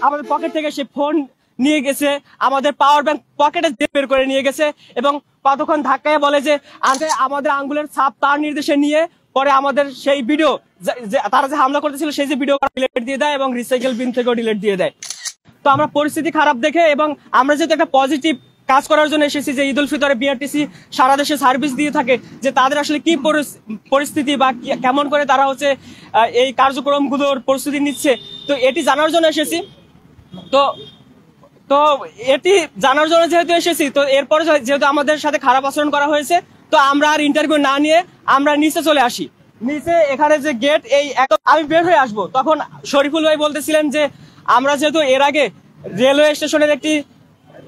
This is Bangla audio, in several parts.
আমাদের পকেট থেকে সে ফোন নিয়ে গেছে, আমাদের পাওয়ার ব্যাংক পকেটে বের করে নিয়ে গেছে এবং কতক্ষণ ধাক্কায় বলে যে আমাদের আঙ্গুলের ছাপ তার নির্দেশে নিয়ে পরে আমাদের সেই ভিডিও তারা যে হামলা করতেছিল সেই যে ভিডিও ডিলিট দিয়ে দেয় এবং রিসাইকেল বিন থেকেও ডিলিট দিয়ে দেয়। তো আমরা পরিস্থিতি খারাপ দেখে এবং আমরা যেহেতু একটা পজিটিভ কাজ করার জন্য এসেছি যে ঈদ উল ফিতরে বিআরটিসি সারা দেশে সার্ভিস দিয়ে থাকে, যে তাদের আসলে কি পরিস্থিতি বা কেমন করে তারা হচ্ছে এই কার্যক্রমগুলোর প্রস্তুতি নিচ্ছে, তো এটি জানার জন্য এসেছি। তো তো এটি জানার জন্য যেহেতু এসেছি, তো এরপরে যেহেতু আমাদের সাথে খারাপ আচরণ করা হয়েছে, তো আমরা আর ইন্টারভিউ না নিয়ে আমরা নিচে চলে আসি। নিচে এখানে যে গেট, এই আমি বের হয়ে আসবো, তখন শরীফুল ভাই বলতেছিলেন যে আমরা যেহেতু এর আগে রেলওয়ে স্টেশনের একটি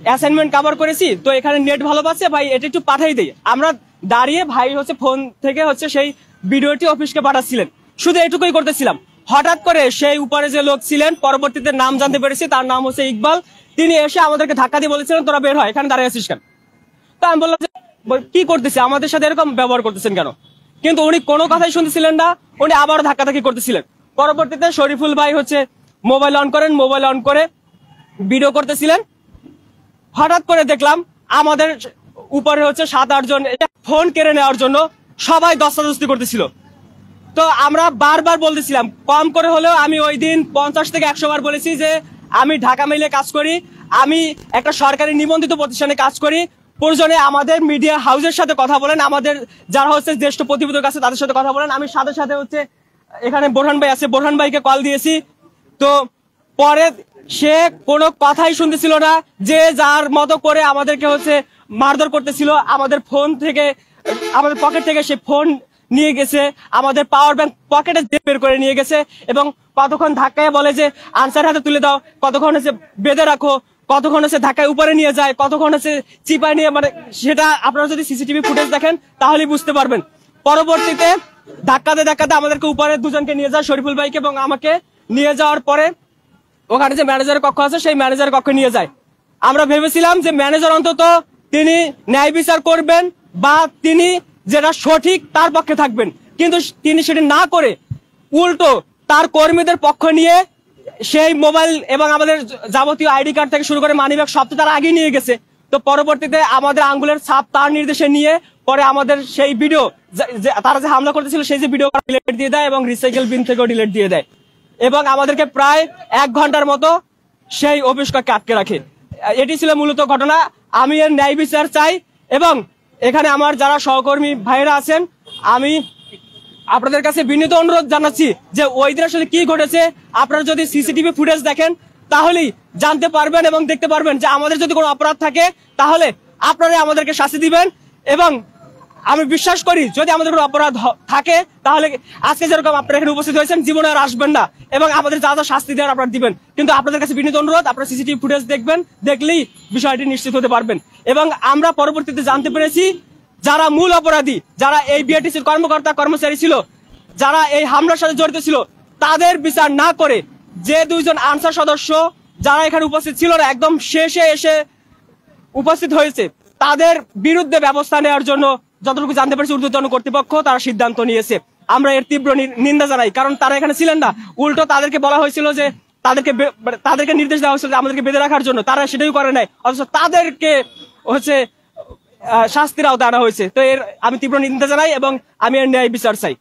অ্যাসাইনমেন্ট কভার করেছি, তো এখানে নেট ভালো পাচ্ছে ভাই, এটা একটু পাঠাই দেই। আমরা দাঁড়িয়ে ভাই হচ্ছে ফোন থেকে হচ্ছে সেই ভিডিওটি অফিসকে পাঠাচ্ছিলেন, শুধু এটুকুই করতেছিলাম। হঠাৎ করে সেই উপরে যে লোক ছিলেন, পরবর্তীতে নাম জানতে পেরেছি, তার নাম হচ্ছে ইকবাল, তিনি এসে আমাদেরকে ধাক্কা দিয়ে বলেছিলেন তোরা বের হয়, এখানে দাঁড়িয়ে আছিস কেন? তো আমি বললাম যে কি করতেছে, আমাদের সাথে এরকম ব্যবহার করতেছেন কেন? কিন্তু উনি কোনো কথাই শুনতেছিলেন না, উনি আবার ধাক্কাধাক্কি করতেছিলেন। পরবর্তীতে শরীফুল ভাই হচ্ছে মোবাইল অন করেন, মোবাইল অন করে ভিডিও করতেছিলেন। হঠাৎ করে দেখলাম আমাদের উপরে হচ্ছে 7-8 জন ফোন কেড়ে নেওয়ার জন্য সবাই দস্তাদস্তি করতেছিল। তো আমরা বারবার বলতেছিলাম, কম করে হলেও আমি ওই দিন 50 থেকে 100 বার বলেছি যে আমি ঢাকা মেইলে কাজ করি, আমি একটা সরকারি নিবন্ধিত প্রতিষ্ঠানে কাজ করি, প্রয়োজনে আমাদের মিডিয়া হাউসের সাথে কথা বলেন, আমাদের যারা হচ্ছে জ্যেষ্ঠ প্রতিবেদক আছে তাদের সাথে কথা বলেন। আমি সাথে সাথে হচ্ছে এখানে বোরহান ভাই আছে, বোরহান ভাইকে কল দিয়েছি। তো পরে সে কোনো কথাই শুনতেছিল না, যে যার মতো করে আমাদেরকে হচ্ছে মারধর করতেছিল। আমাদের ফোন থেকে, আমাদের পকেট থেকে সে ফোন নিয়ে গেছে, আমাদের পাওয়ার ব্যাংক পকেটে বের করে নিয়ে গেছে এবং কতক্ষণ ধাক্কায় বলে যে আনসার হাতে তুলে দাও, কতক্ষণ হচ্ছে বেঁধে রাখো, কতক্ষণ হচ্ছে ধাক্কায় উপরে নিয়ে যায়, কতক্ষণ হচ্ছে চিপায় নিয়ে, মানে সেটা আপনারা যদি সিসিটিভি ফুটেজ দেখেন তাহলেই বুঝতে পারবেন। পরবর্তীতে ধাক্কাতে ধাক্কাতে আমাদেরকে উপরে দুজনকে নিয়ে যায়, শরীফুল ভাইকে এবং আমাকে নিয়ে যাওয়ার পরে ওখানে যে ম্যানেজারের কক্ষ আছে সেই ম্যানেজারের কক্ষে নিয়ে যায়। আমরা ভেবেছিলাম যে ম্যানেজার অন্তত তিনি ন্যায় বিচার করবেন বা তিনি যেটা সঠিক তার পক্ষে থাকবেন, কিন্তু তিনি সেটা না করে উল্টো তার কর্মীদের পক্ষ নিয়ে সেই মোবাইল এবং আমাদের যাবতীয় আইডি কার্ড থেকে শুরু করে মানিব্যাগ সব তো তার আগে নিয়ে গেছে। তো পরবর্তীতে আমাদের আঙ্গুলের ছাপ তার নির্দেশে নিয়ে পরে আমাদের সেই ভিডিও তারা যে হামলা করতেছিল সেই যে ভিডিও ডিলিট দিয়ে দেয় এবং রিসাইকেল বিন থেকেও ডিলিট দিয়ে দেয় এবং আমাদেরকে প্রায় 1 ঘন্টার মতো সেই অফিসকে আটকে রাখে। এটি ছিল মূলত ঘটনা। আমি এর ন্যায় বিচার চাই এবং এখানে আমার যারা সহকর্মী ভাইরা আছেন, আমি আপনাদের কাছে বিনীত অনুরোধ জানাচ্ছি যে ওই দিন আসলে কি ঘটেছে আপনারা যদি সিসিটিভি ফুটেজ দেখেন তাহলেই জানতে পারবেন এবং দেখতে পারবেন যে আমাদের যদি কোনো অপরাধ থাকে তাহলে আপনারাই আমাদেরকে শাস্তি দিবেন। এবং আমি বিশ্বাস করি যদি আমাদের কোনো অপরাধ থাকে তাহলে আজকে যেরকম আপনারা এখানে উপস্থিত হয়েছেন জীবনে আর আসবেন না এবং আমাদের যা যা শাস্তি দেওয়ার আপনারা দিবেন। কিন্তু আপনাদের কাছে বিনীত অনুরোধ, আপনারা সিসিটিভি ফুটেজ দেখবেন, দেখলেই বিষয়টি নিশ্চিত হতে পারবেন। এবং আমরা পরবর্তীতে জানতে পেরেছি যারা মূল অপরাধী, যারা এই বিআরটিসির কর্মকর্তা কর্মচারী ছিল, যারা এই হামলার সাথে জড়িত ছিল, তাদের বিচার না করে যে 2 জন আনসার সদস্য যারা এখানে উপস্থিত ছিল না, একদম শেষে এসে উপস্থিত হয়েছে, তাদের বিরুদ্ধে ব্যবস্থা নেওয়ার জন্য যতটুকু জানতে পেরেছি ঊর্ধ্বতন কর্তৃপক্ষ তারা সিদ্ধান্ত নিয়েছে। আমরা এর তীব্র নিন্দা জানাই, কারণ তারা এখানে ছিলেন না, উল্টো তাদেরকে বলা হয়েছিল যে তাদেরকে নির্দেশ দেওয়া হয়েছিল আমাদেরকে বেঁধে রাখার জন্য, তারা সেটাই করে নাই, অথচ তাদেরকে হচ্ছে শাস্তির আওতায় আনা হয়েছে। তো এর আমি তীব্র নিন্দা জানাই এবং আমি এর ন্যায় বিচার চাই।